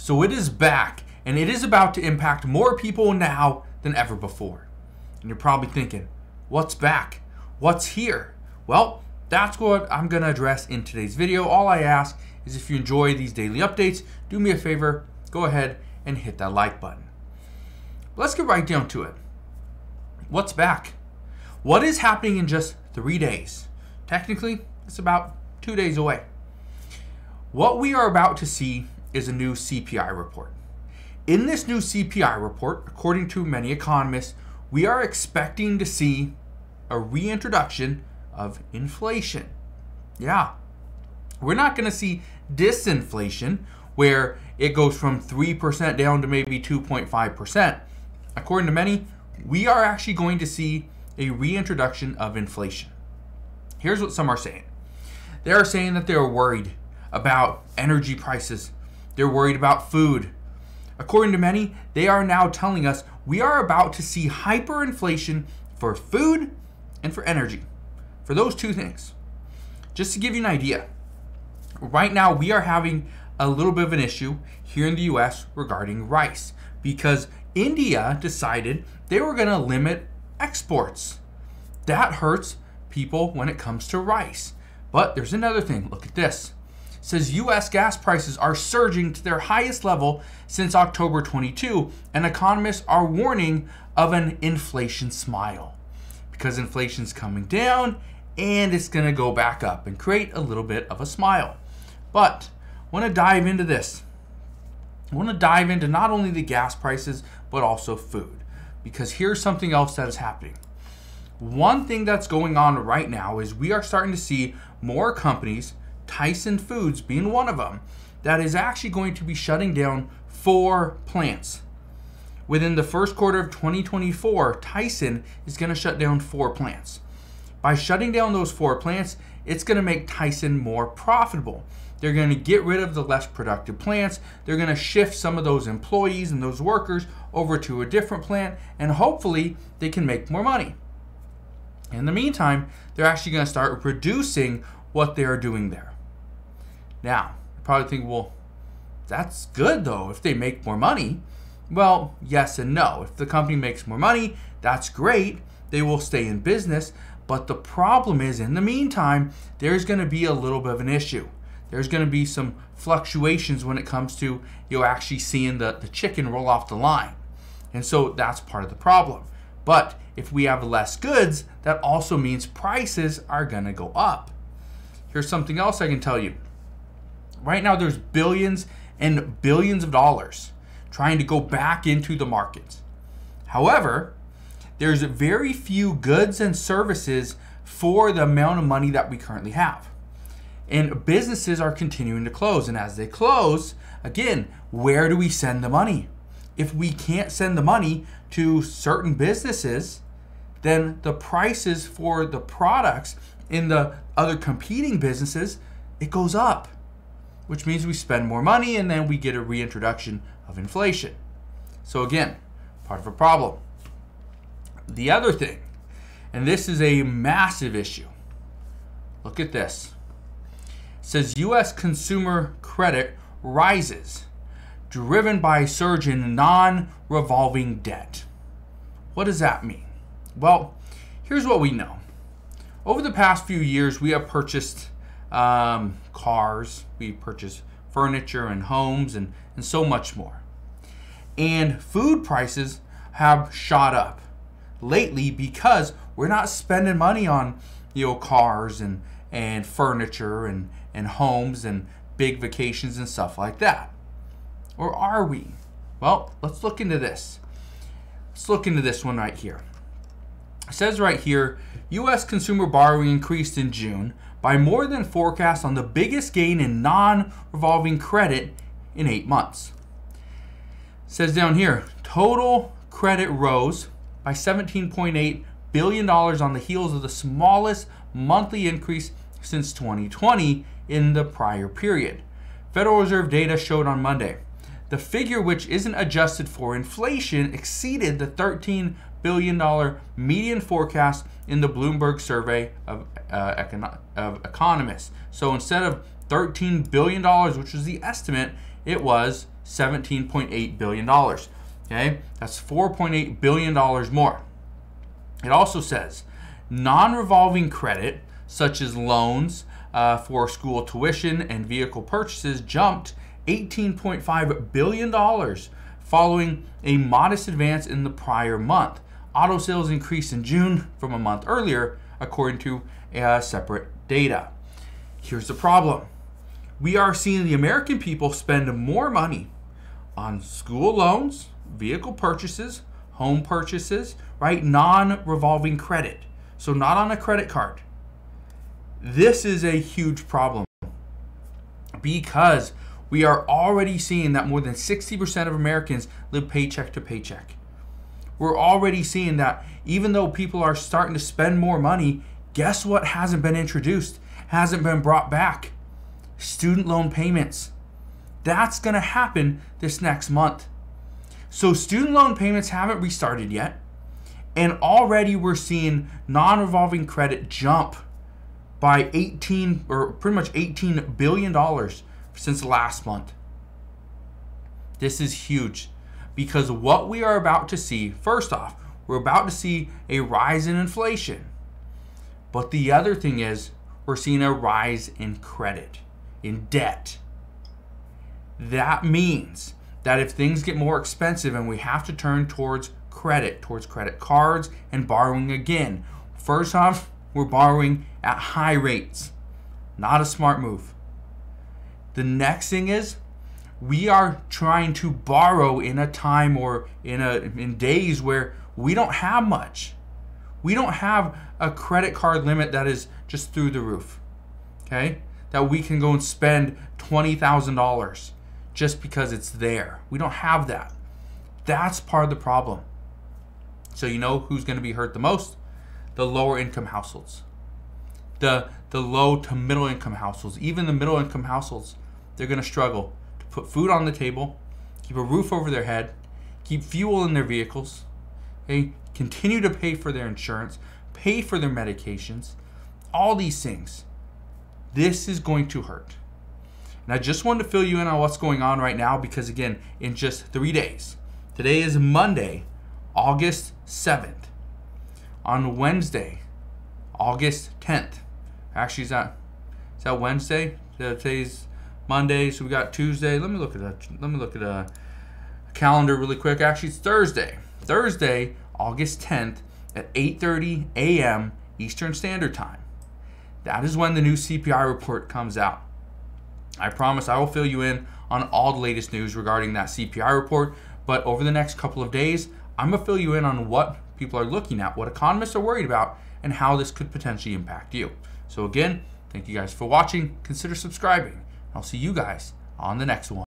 So it is back, and it is about to impact more people now than ever before. And you're probably thinking, what's back? What's here? Well, that's what I'm going to address in today's video. All I ask is if you enjoy these daily updates, do me a favor, go ahead and hit that like button. Let's get right down to it. What's back? What is happening in just 3 days? Technically, it's about 2 days away. What we are about to see is a new CPI report. In this new CPI report, according to many economists, we are expecting to see a reintroduction of inflation. Yeah, we're not going to see disinflation where it goes from 3% down to maybe 2.5%. According to many, we are actually going to see a reintroduction of inflation. Here's what some are saying. They are saying that they're worried about energy prices. They're worried about food. According to many, they are now telling us we are about to see hyperinflation for food and for energy. For those two things. Just to give you an idea, right now we are having a little bit of an issue here in the US regarding rice because India decided they were going to limit exports. That hurts people when it comes to rice. But there's another thing. Look at this. It says US gas prices are surging to their highest level since October 22, and economists are warning of an inflation smile because inflation's coming down and it's going to go back up and create a little bit of a smile. But I want to dive into this. I want to dive into not only the gas prices, but also food. Because here's something else that is happening. One thing that's going on right now is we are starting to see more companies, Tyson Foods being one of them, that is actually going to be shutting down 4 plants. Within the first quarter of 2024, Tyson is going to shut down 4 plants. By shutting down those 4 plants, it's going to make Tyson more profitable. They're going to get rid of the less productive plants. They're going to shift some of those employees and those workers over to a different plant, and hopefully they can make more money. In the meantime, they're actually going to start reducing what they are doing there. Now, you probably think, well, that's good though if they make more money. Well, yes and no. If the company makes more money, that's great. They will stay in business. But the problem is, in the meantime, there's going to be a little bit of an issue. There's going to be some fluctuations when it comes to actually seeing the chicken roll off the line. And so that's part of the problem. But if we have less goods, that also means prices are going to go up. Here's something else I can tell you. Right now, there's billions and billions of dollars trying to go back into the markets. However, there's very few goods and services for the amount of money that we currently have. And businesses are continuing to close. And as they close, again, where do we send the money? If we can't send the money to certain businesses, then the prices for the products in the other competing businesses, it goes up, which means we spend more money and then we get a reintroduction of inflation. So again, part of a problem. The other thing, and this is a massive issue. Look at this. It says US consumer credit rises, driven by a surge in non-revolving debt. What does that mean? Well, here's what we know. Over the past few years, we have purchased cars, we purchased furniture and homes and so much more. And food prices have shot up lately because we're not spending money on cars and furniture and homes and big vacations and stuff like that. Or are we? Well, let's look into this. Let's look into this one right here. It says right here, U.S. consumer borrowing increased in June by more than forecast on the biggest gain in non-revolving credit in 8 months. It says down here, total credit rose by $17.8 billion on the heels of the smallest monthly increase since 2020 in the prior period. Federal Reserve data showed on Monday. The figure, which isn't adjusted for inflation, exceeded the $13 billion median forecast in the Bloomberg survey of economists. So instead of $13 billion, which was the estimate, it was $17.8 billion. Okay, that's $4.8 billion more. It also says non-revolving credit, such as loans for school tuition and vehicle purchases, jumped $18.5 billion following a modest advance in the prior month. Auto sales increased in June from a month earlier, according to separate data. Here's the problem. We are seeing the American people spend more money on school loans, vehicle purchases, home purchases, right? Non-revolving credit. So not on a credit card. This is a huge problem because we are already seeing that more than 60% of Americans live paycheck to paycheck. We're already seeing that even though people are starting to spend more money, guess what hasn't been introduced, hasn't been brought back? Student loan payments. That's going to happen this next month. So student loan payments haven't restarted yet. And already we're seeing non-revolving credit jump by $18 billion since last month. This is huge because what we are about to see, first off, we're about to see a rise in inflation. But the other thing is we're seeing a rise in credit, in debt. That means that if things get more expensive and we have to turn towards credit cards and borrowing again, first off, we're borrowing at high rates. Not a smart move. The next thing is we are trying to borrow in a time or in days where we don't have much. We don't have a credit card limit that is just through the roof. Okay? That we can go and spend $20,000 just because it's there. We don't have that. That's part of the problem. So you know who's going to be hurt the most? The lower income households. The low to middle income households. Even the middle income households, they're going to struggle to put food on the table, keep a roof over their head, keep fuel in their vehicles, okay? Continue to pay for their insurance, pay for their medications, all these things. This is going to hurt. And I just wanted to fill you in on what's going on right now because, again, in just 3 days, today is Monday, August 7th. On Wednesday, August 10th. Actually, is that Wednesday? Today's Monday, so we got Tuesday. Let me look at a calendar really quick. Actually, it's Thursday. Thursday, August 10th at 8:30 a.m. Eastern Standard Time. That is when the new CPI report comes out. I promise I will fill you in on all the latest news regarding that CPI report, but over the next couple of days, I'm going to fill you in on what people are looking at, what economists are worried about, and how this could potentially impact you. So again, thank you guys for watching. Consider subscribing. I'll see you guys on the next one.